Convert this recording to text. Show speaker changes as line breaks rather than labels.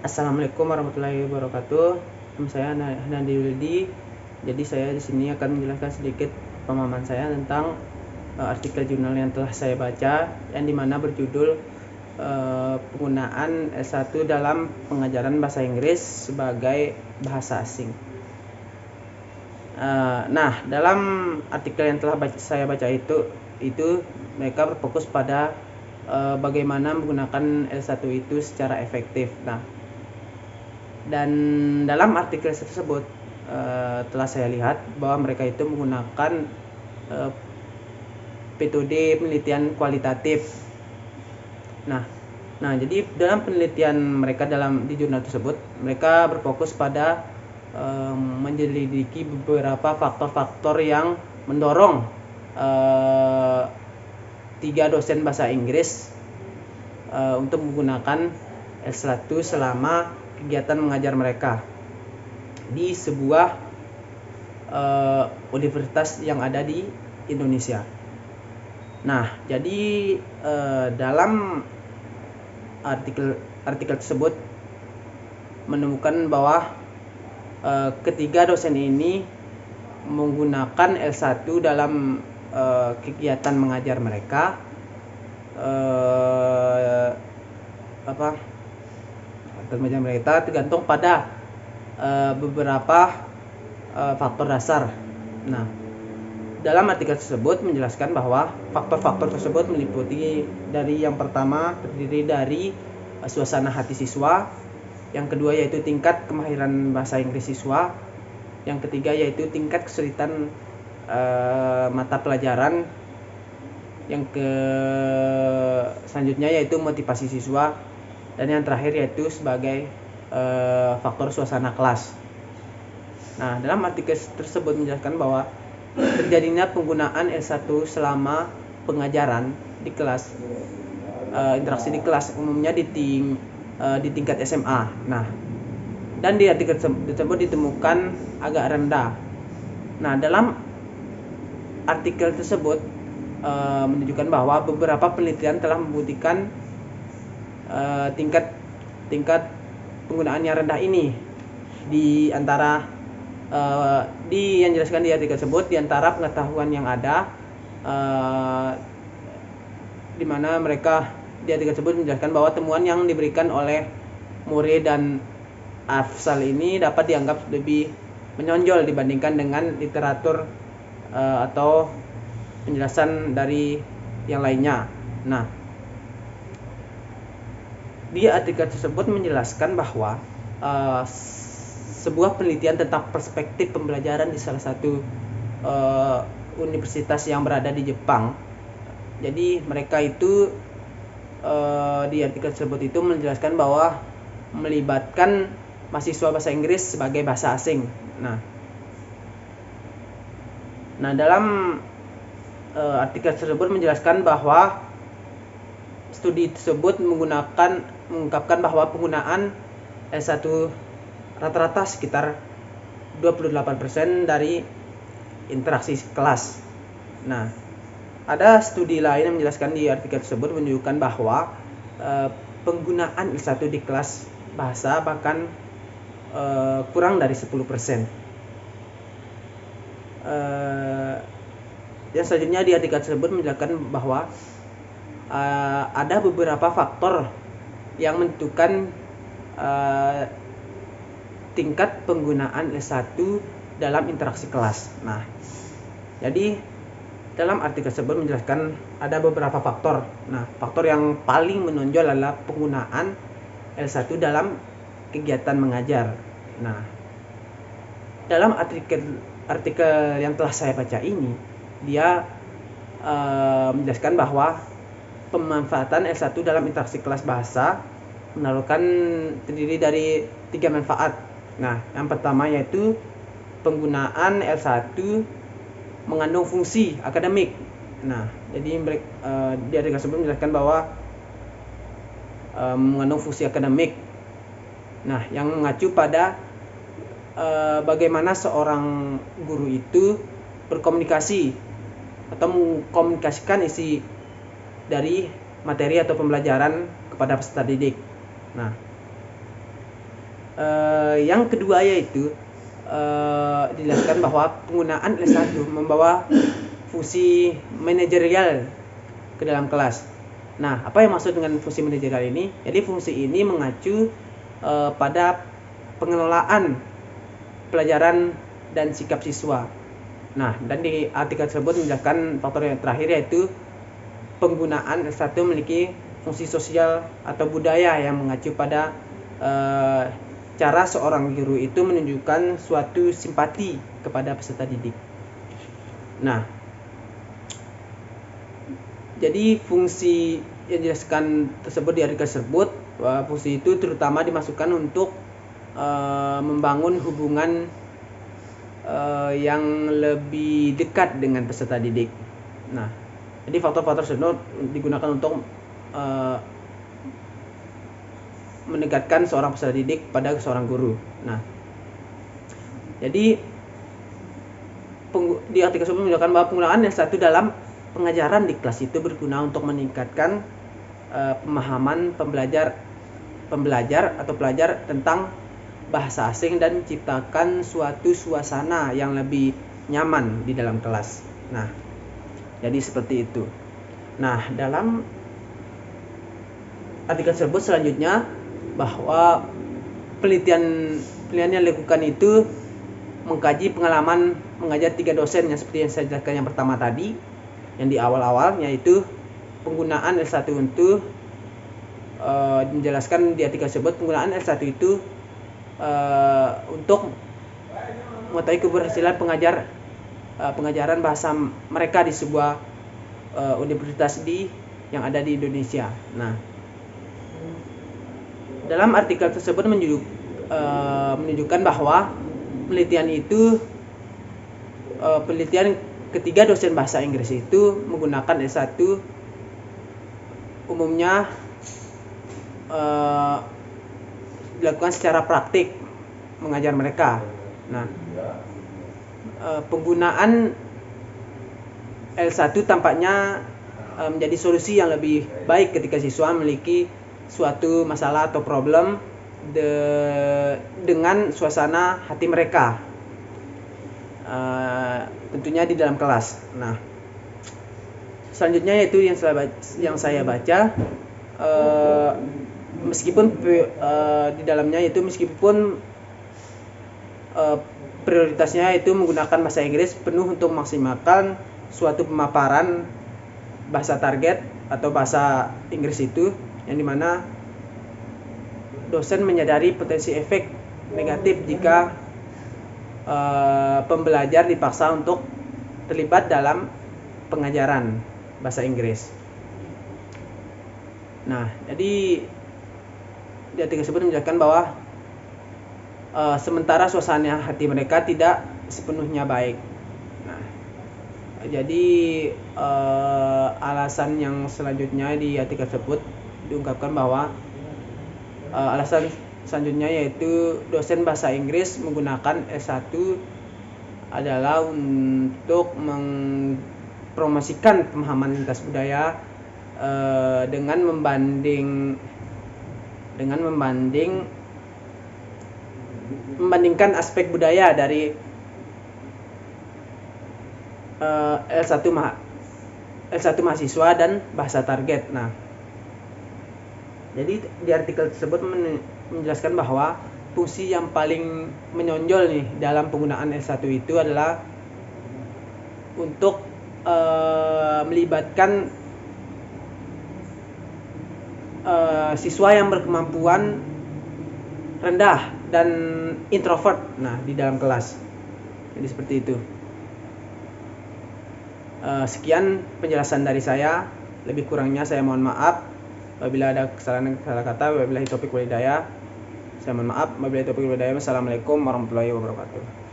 Assalamualaikum warahmatullahi wabarakatuh. Nama saya Nandi Wildi. Jadi saya di sini akan menjelaskan sedikit pemahaman saya tentang artikel jurnal yang telah saya baca, yang dimana berjudul penggunaan S1 dalam pengajaran bahasa Inggris sebagai bahasa asing. Nah, dalam artikel yang telah saya baca itu mereka berfokus pada bagaimana menggunakan L1 itu secara efektif. Nah, dan dalam artikel tersebut telah saya lihat bahwa mereka itu menggunakan metode penelitian kualitatif. Nah, jadi dalam penelitian mereka di jurnal tersebut, mereka berfokus pada menyelidiki beberapa faktor-faktor yang mendorong 3 dosen bahasa Inggris untuk menggunakan S1 selama kegiatan mengajar mereka di sebuah universitas yang ada di Indonesia. Nah, jadi dalam artikel tersebut menemukan bahwa ketiga dosen ini menggunakan L1 dalam kegiatan mengajar mereka mereka tergantung pada beberapa faktor dasar. Nah, dalam artikel tersebut menjelaskan bahwa faktor-faktor tersebut meliputi dari yang pertama terdiri dari suasana hati siswa, yang kedua yaitu tingkat kemahiran bahasa Inggris siswa, yang ketiga yaitu tingkat kesulitan mata pelajaran, yang selanjutnya yaitu motivasi siswa, dan yang terakhir yaitu sebagai faktor suasana kelas. Nah, dalam artikel tersebut menjelaskan bahwa terjadinya penggunaan L1 selama pengajaran di kelas, interaksi di kelas umumnya di tingkat SMA. Nah, dan di artikel tersebut ditemukan agak rendah. Nah, dalam artikel tersebut menunjukkan bahwa beberapa penelitian telah membuktikan tingkat penggunaan yang rendah ini di antara yang dijelaskan di artikel tersebut, di antara pengetahuan yang ada, di mana mereka di artikel tersebut menjelaskan bahwa temuan yang diberikan oleh Murray dan Afzal ini dapat dianggap lebih menonjol dibandingkan dengan literatur atau penjelasan dari yang lainnya. Nah, di artikel tersebut menjelaskan bahwa sebuah penelitian tentang perspektif pembelajaran di salah satu universitas yang berada di Jepang. Jadi mereka itu di artikel tersebut itu menjelaskan bahwa melibatkan mahasiswa bahasa Inggris sebagai bahasa asing. Nah, dalam artikel tersebut menjelaskan bahwa studi tersebut mengungkapkan bahwa penggunaan S1 rata-rata sekitar 28% dari interaksi kelas. Nah, ada studi lain yang menjelaskan di artikel tersebut menunjukkan bahwa penggunaan S1 di kelas bahasa bahkan kurang dari 10%. Yang selanjutnya di artikel tersebut menjelaskan bahwa ada beberapa faktor yang menentukan tingkat penggunaan S1 dalam interaksi kelas. Nah, jadi dalam artikel tersebut menjelaskan ada beberapa faktor. Nah, faktor yang paling menonjol adalah penggunaan L1 dalam kegiatan mengajar. Nah, dalam artikel yang telah saya baca ini, dia menjelaskan bahwa pemanfaatan L1 dalam interaksi kelas bahasa terdiri dari 3 manfaat. Nah, yang pertama yaitu penggunaan L1 mengandung fungsi akademik. Nah, jadi di artikel tersebut menjelaskan bahwa mengandung fungsi akademik. Nah, yang mengacu pada bagaimana seorang guru itu berkomunikasi atau mengkomunikasikan isi dari materi atau pembelajaran kepada peserta didik. Nah, Yang kedua yaitu dijelaskan bahwa penggunaan L1 membawa fungsi manajerial ke dalam kelas. Nah, apa yang maksud dengan fungsi manajerial ini? Jadi fungsi ini mengacu pada pengelolaan pelajaran dan sikap siswa. Nah, dan di artikel tersebut menjelaskan faktor yang terakhir yaitu penggunaan L1 memiliki fungsi sosial atau budaya yang mengacu pada cara seorang guru itu menunjukkan suatu simpati kepada peserta didik. Nah, jadi fungsi yang dijelaskan tersebut di artikel tersebut, fungsi itu terutama dimasukkan untuk membangun hubungan yang lebih dekat dengan peserta didik. Nah, jadi faktor-faktor tersebut digunakan untuk mendekatkan seorang peserta didik pada seorang guru. Nah, jadi di artikel tersebut menunjukkan bahwa penggunaan L1 dalam pengajaran di kelas itu berguna untuk meningkatkan pemahaman pembelajar atau pelajar tentang bahasa asing dan menciptakan suatu suasana yang lebih nyaman di dalam kelas. Nah, jadi seperti itu. Nah, dalam artikel tersebut selanjutnya bahwa penelitian yang dilakukan itu mengkaji pengalaman mengajar 3 dosen yang seperti yang saya jelaskan yang pertama tadi, yang di awal-awal, yaitu penggunaan L1 untuk menjelaskan di artikel tersebut penggunaan L1 itu untuk mengetahui keberhasilan pengajaran bahasa mereka di sebuah universitas yang ada di Indonesia. Nah, dalam artikel tersebut menunjukkan bahwa penelitian ketiga dosen bahasa Inggris itu menggunakan S1 umumnya dilakukan secara praktik mengajar mereka. Nah, penggunaan L1 tampaknya menjadi solusi yang lebih baik ketika siswa memiliki suatu masalah atau problem dengan suasana hati mereka, tentunya di dalam kelas. Nah, selanjutnya yaitu yang saya baca, meskipun di dalamnya itu meskipun prioritasnya itu menggunakan bahasa Inggris penuh untuk memaksimalkan suatu pemaparan bahasa target atau bahasa Inggris itu, yang dimana dosen menyadari potensi efek negatif jika pembelajar dipaksa untuk terlibat dalam pengajaran bahasa Inggris. Nah, jadi di artikel tersebut menjelaskan bahwa sementara suasana hati mereka tidak sepenuhnya baik. Nah, jadi alasan yang selanjutnya di artikel tersebut diungkapkan bahwa alasan selanjutnya yaitu dosen bahasa Inggris menggunakan S1 adalah untuk mempromosikan pemahaman lintas budaya dengan membandingkan aspek budaya dari L1 mahasiswa dan bahasa target. Nah, jadi di artikel tersebut menjelaskan bahwa fungsi yang paling menonjol nih dalam penggunaan L1 itu adalah untuk melibatkan siswa yang berkemampuan rendah dan introvert, nah, di dalam kelas. Jadi seperti itu. Sekian penjelasan dari saya. Lebih kurangnya saya mohon maaf apabila ada kesalahan salah kata. Wabillahi taufiq wal hidayah. Saya mohon maaf. Wabillahi taufiq wal hidayah. Wassalamualaikum warahmatullahi wabarakatuh.